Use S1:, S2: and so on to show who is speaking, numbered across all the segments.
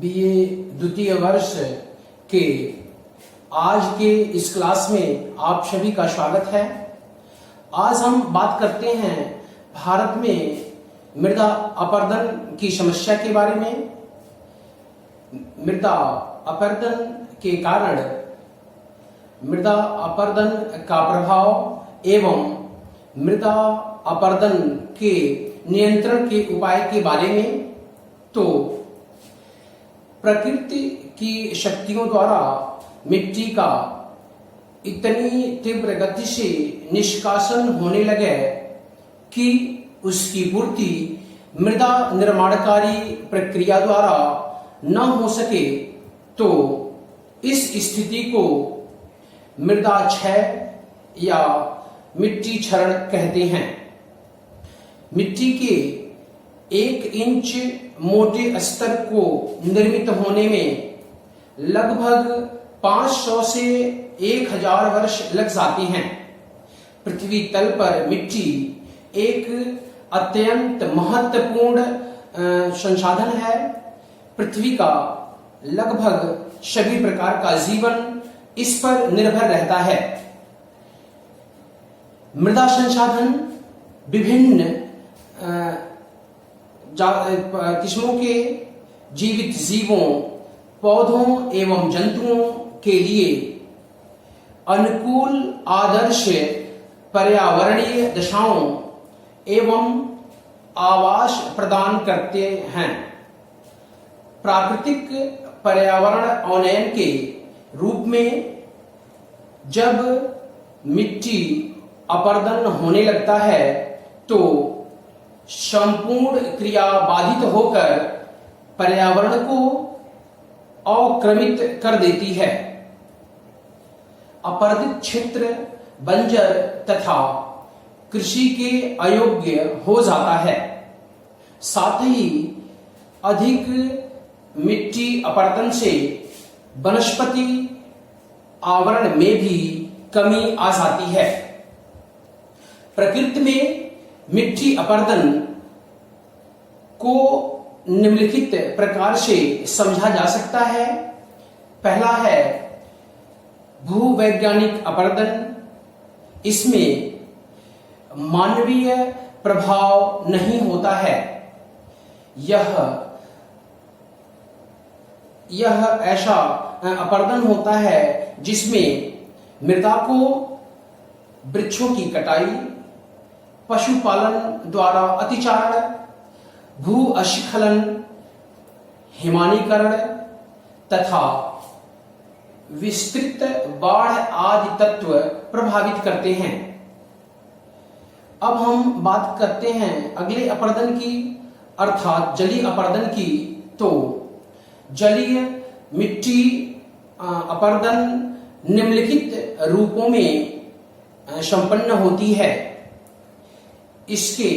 S1: BA द्वितीय वर्ष के आज के इस क्लास में आप सभी का स्वागत है। आज हम बात करते हैं भारत में मृदा अपरदन की समस्या के बारे में। मृदा अपरदन के कारण मृदा अपरदन का प्रभाव एवं मृदा अपरदन के नियंत्रण के उपाय के बारे में। तो प्रकृति की शक्तियों द्वारा मिट्टी का इतनी तीव्र गति से निष्कासन होने लगे कि उसकी पूर्ति मृदा निर्माणकारी प्रक्रिया द्वारा न हो सके, तो इस स्थिति को मृदा क्षय या मिट्टी क्षरण कहते हैं। मिट्टी के 1 इंच मोटे स्तर को निर्मित होने में लगभग 500 से 1000 वर्ष लग जाते हैं। पृथ्वी तल पर मिट्टी एक अत्यंत महत्वपूर्ण संसाधन है। पृथ्वी का लगभग सभी प्रकार का जीवन इस पर निर्भर रहता है। मृदा संसाधन विभिन्न किस्मों के जीवित जीवों, पौधों एवं जंतुओं के लिए अनुकूल आदर्श पर्यावरणीय दशाओं एवं आवास प्रदान करते हैं। प्राकृतिक पर्यावरण उन्नयन के रूप में जब मिट्टी अपरदन होने लगता है तो संपूर्ण क्रिया बाधित होकर पर्यावरण को अक्रमित कर देती है। अपरदित क्षेत्र बंजर तथा कृषि के अयोग्य हो जाता है। साथ ही अधिक मिट्टी अपरदन से वनस्पति आवरण में भी कमी आ जाती है। प्रकृति में मिट्टी अपरदन को निम्नलिखित प्रकार से समझा जा सकता है। पहला है भूवैज्ञानिक अपरदन। इसमें मानवीय प्रभाव नहीं होता है। यह ऐसा अपरदन होता है जिसमें मृदा को वृक्षों की कटाई, पशुपालन द्वारा अतिचारण, भूस्खलन, हिमानीकरण तथा विस्तृत बाढ़ आदि तत्व प्रभावित करते हैं। अब हम बात करते हैं अगले अपरदन की, अर्थात जलीय अपरदन की। तो जलीय मिट्टी अपरदन निम्नलिखित रूपों में संपन्न होती है। इसके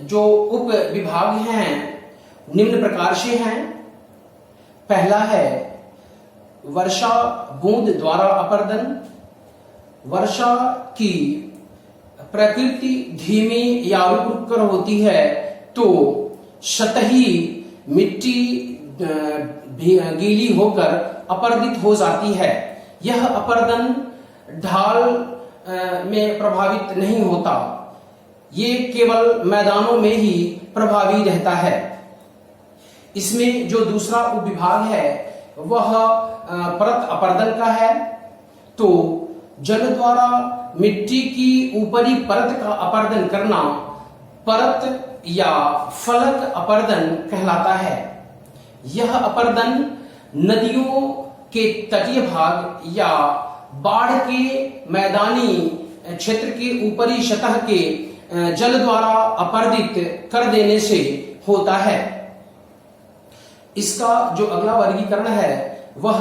S1: जो उप विभाग हैं निम्न प्रकार से हैं। पहला है वर्षा बूंद द्वारा अपरदन। वर्षा की प्रकृति धीमी या रुक कर होती है तो सतही मिट्टी गीली होकर अपरदित हो जाती है। यह अपरदन ढाल में प्रभावित नहीं होता, ये केवल मैदानों में ही प्रभावी रहता है। इसमें जो दूसरा उपविभाग है वह परत अपरदन का है। तो जल द्वारा मिट्टी की ऊपरी परत का अपरदन करना परत या फलक अपरदन कहलाता है। यह अपरदन नदियों के तटीय भाग या बाढ़ के मैदानी क्षेत्र के ऊपरी सतह के जल द्वारा अपरदित कर देने से होता है। इसका जो अगला वर्गीकरण है वह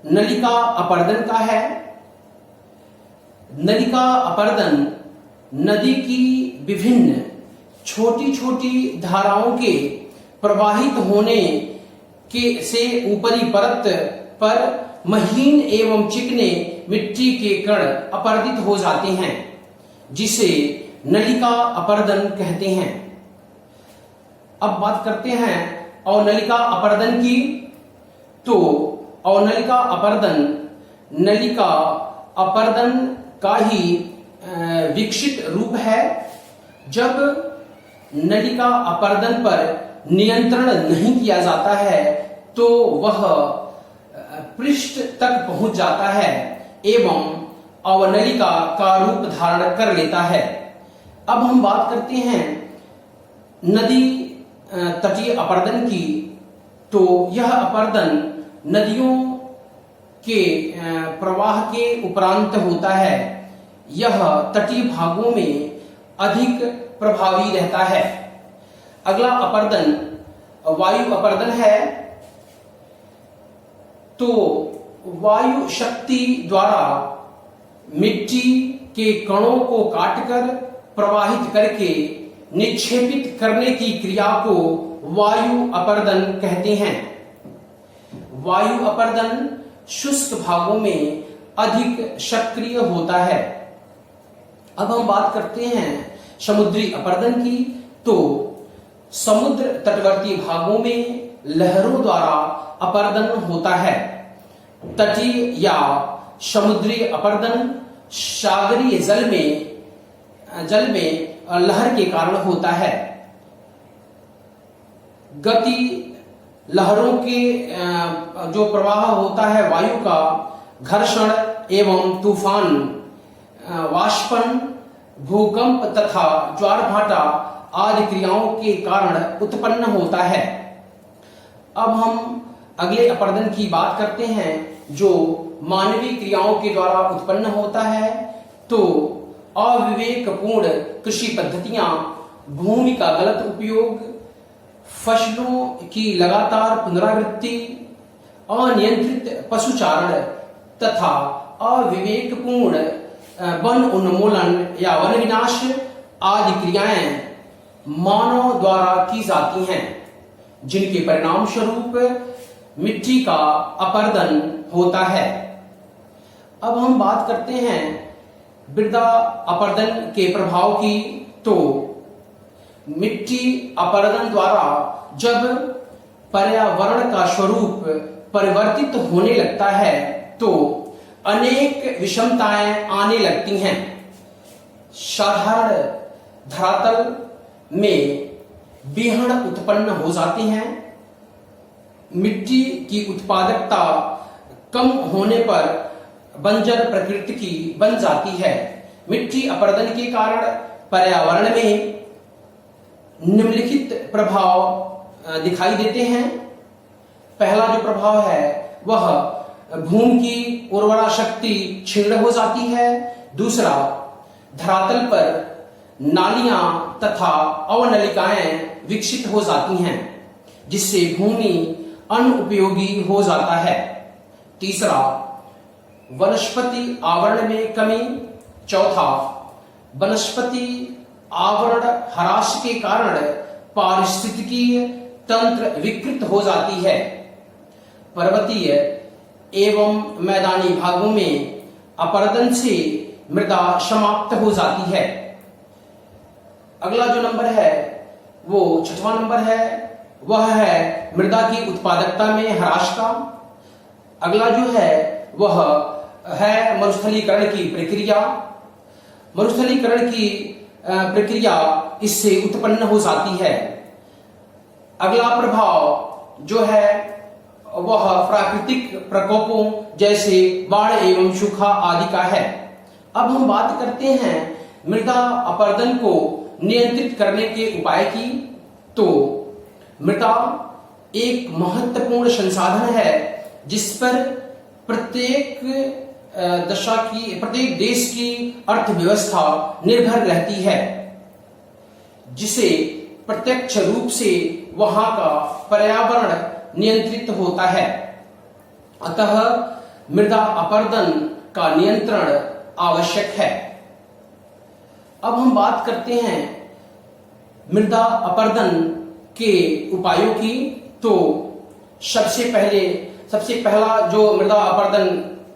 S1: नलिका अपरदन का है। नलिका अपरदन नदी की विभिन्न छोटी छोटी धाराओं के प्रवाहित होने के से ऊपरी परत पर महीन एवं चिकने मिट्टी के कण अपरदित हो जाते हैं, जिसे नलिका अपरदन कहते हैं। अब बात करते हैं अवनलिका अपर्दन की, तो अवनलिका अपर्दन नलिका अपर्दन का ही विकसित रूप है। जब नलिका अपर्दन पर नियंत्रण नहीं किया जाता है तो वह पृष्ठ तक पहुंच जाता है एवं अवनलिका का रूप धारण कर लेता है। अब हम बात करते हैं नदी तटीय अपर्दन की, तो यह अपर्दन नदियों के प्रवाह के उपरांत होता है। यह तटीय भागों में अधिक प्रभावी रहता है। अगला अपर्दन वायु अपर्दन है। तो वायु शक्ति द्वारा मिट्टी के कणों को काटकर प्रवाहित करके निक्षेपित करने की क्रिया को वायु अपर्दन कहते हैं। वायु अपर्दन शुष्क भागों में अधिक सक्रिय होता है। अब हम बात करते हैं समुद्री अपर्दन की, तो समुद्र तटवर्ती भागों में लहरों द्वारा अपर्दन होता है। तटीय या समुद्री अपर्दन सागरीय जल में लहर के कारण होता है। गति लहरों के जो प्रवाह होता है वायु का, घर्षण एवं तूफान, वाष्पन, भूकंप तथा ज्वार भाटा आदि क्रियाओं के कारण उत्पन्न होता है। अब हम अगले अपर्दन की बात करते हैं जो मानवीय क्रियाओं के द्वारा उत्पन्न होता है। तो अविवेकपूर्ण कृषि पद्धतियां, भूमि का गलत उपयोग, फसलों की लगातार पुनरावृत्ति, अनियंत्रित पशुचारण तथा अविवेकपूर्ण वन उन्मूलन या वन विनाश आदि क्रियाएं मानव द्वारा की जाती हैं, जिनके परिणाम स्वरूप मिट्टी का अपर्दन होता है। अब हम बात करते हैं मृदा अपर्दन के प्रभाव की। तो मिट्टी अपर्दन द्वारा जब पर्यावरण का स्वरूप परिवर्तित होने लगता है तो अनेक विषमताएं आने लगती हैं। साधारण धरातल में बीहड़ उत्पन्न हो जाते हैं। मिट्टी की उत्पादकता कम होने पर बंजर प्रकृति की बन जाती है। मिट्टी अपर्दन के कारण पर्यावरण में निम्नलिखित प्रभाव दिखाई देते हैं। पहला जो प्रभाव है वह भूमि की उर्वरा शक्ति क्षीण हो जाती है। दूसरा, धरातल पर नालियां तथा अवनलिकाएं विकसित हो जाती हैं, जिससे भूमि अनुपयोगी हो जाता है। तीसरा, वनस्पति आवरण में कमी। चौथा, वनस्पति आवरण ह्रास के कारण पारिस्थितिकीय तंत्र विकृत हो जाती है। पर्वतीय एवं मैदानी भागों में अपर्दन से मृदा समाप्त हो जाती है। अगला जो नंबर है वो छठवां नंबर है, वह है मृदा की उत्पादकता में ह्रास का। अगला जो है वह है मरुस्थलीकरण की प्रक्रिया। मरुस्थलीकरण की प्रक्रिया इससे उत्पन्न हो जाती है। अगला प्रभाव जो है वह प्राकृतिक प्रकोपों जैसे बाढ़ एवं सूखा आदि का है। अब हम बात करते हैं मृदा अपरदन को नियंत्रित करने के उपाय की। तो मृदा एक महत्वपूर्ण संसाधन है जिस पर प्रत्येक देश की अर्थव्यवस्था निर्भर रहती है, जिसे प्रत्यक्ष रूप से वहां का पर्यावरण नियंत्रित होता है। अतः मृदा अपरदन का नियंत्रण आवश्यक है। अब हम बात करते हैं मृदा अपरदन के उपायों की। तो सबसे पहला जो मृदा अपरदन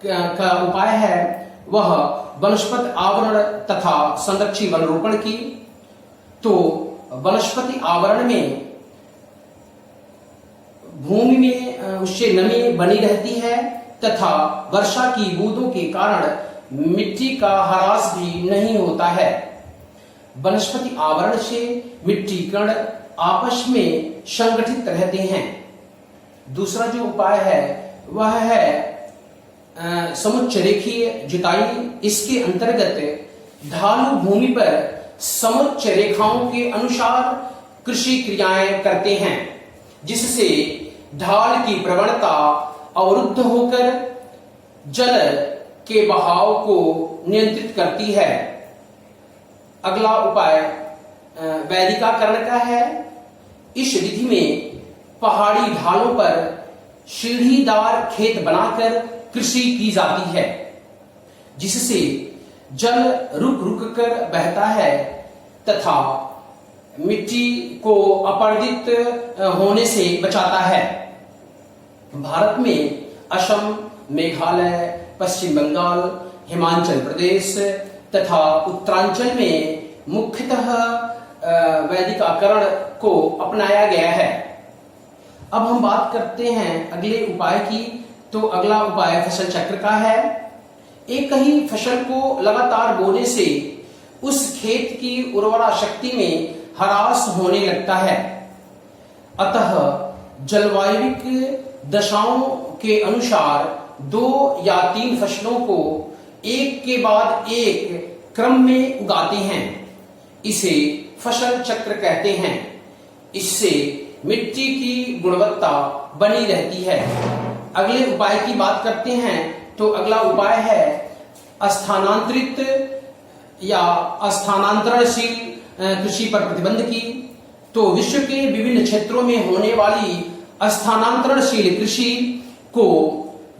S1: का उपाय है वह वनस्पति आवरण तथा संरक्षी वनरोपण की। तो वनस्पति आवरण में भूमि में उससे नमी बनी रहती है तथा वर्षा की बूंदों के कारण मिट्टी का ह्रास भी नहीं होता है। वनस्पति आवरण से मिट्टी कण आपस में संगठित रहते हैं। दूसरा जो उपाय है वह है समुच्च रेखीय जुताई। इसके अंतर्गत ढालू भूमि पर समुच्च रेखाओं के अनुसार कृषि क्रियाएं करते हैं, जिससे ढाल की प्रवणता अवरुद्ध होकर जल के बहाव को नियंत्रित करती है। अगला उपाय वैदिकाकरण का है। इस विधि में पहाड़ी ढालों पर सीढ़ीदार खेत बनाकर कृषि की जाती है, जिससे जल रुक रुक कर बहता है तथा मिट्टी को अपरदित होने से बचाता है। भारत में असम, मेघालय, पश्चिम बंगाल, हिमाचल प्रदेश तथा उत्तरांचल में मुख्यतः वैदिकाकरण को अपनाया गया है। अब हम बात करते हैं अगले उपाय की। तो अगला उपाय फसल चक्र का है। एक ही फसल को लगातार बोने से उस खेत की उर्वरा शक्ति में ह्रास होने लगता है। अतः जलवायुविक दशाओं के अनुसार 2 या 3 फसलों को एक के बाद एक क्रम में उगाते हैं। इसे फसल चक्र कहते हैं। इससे मिट्टी की गुणवत्ता बनी रहती है। अगले उपाय की बात करते हैं। तो अगला उपाय है स्थानांतरित या स्थानांतरणशील कृषि पर प्रतिबंध की। तो विश्व के विभिन्न क्षेत्रों में होने वाली स्थानांतरणशील कृषि को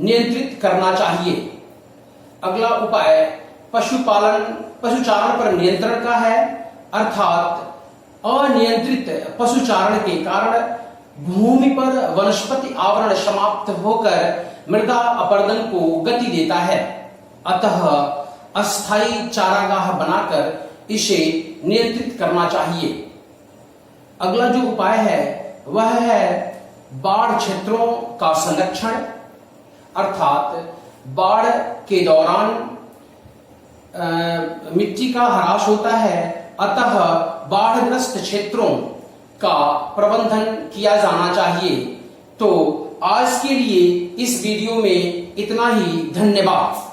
S1: नियंत्रित करना चाहिए। अगला उपाय पशुचारण पर नियंत्रण का है। अर्थात अनियंत्रित पशुचारण के कारण भूमि पर वनस्पति आवरण समाप्त होकर मृदा अपरदन को गति देता है। अतः अस्थायी चारागाह बनाकर इसे नियंत्रित करना चाहिए। अगला जो उपाय है वह है बाढ़ क्षेत्रों का संरक्षण। अर्थात बाढ़ के दौरान मिट्टी का ह्रास होता है, अतः बाढ़ग्रस्त क्षेत्रों का प्रबंधन किया जाना चाहिए। तो आज के लिए इस वीडियो में इतना ही। धन्यवाद।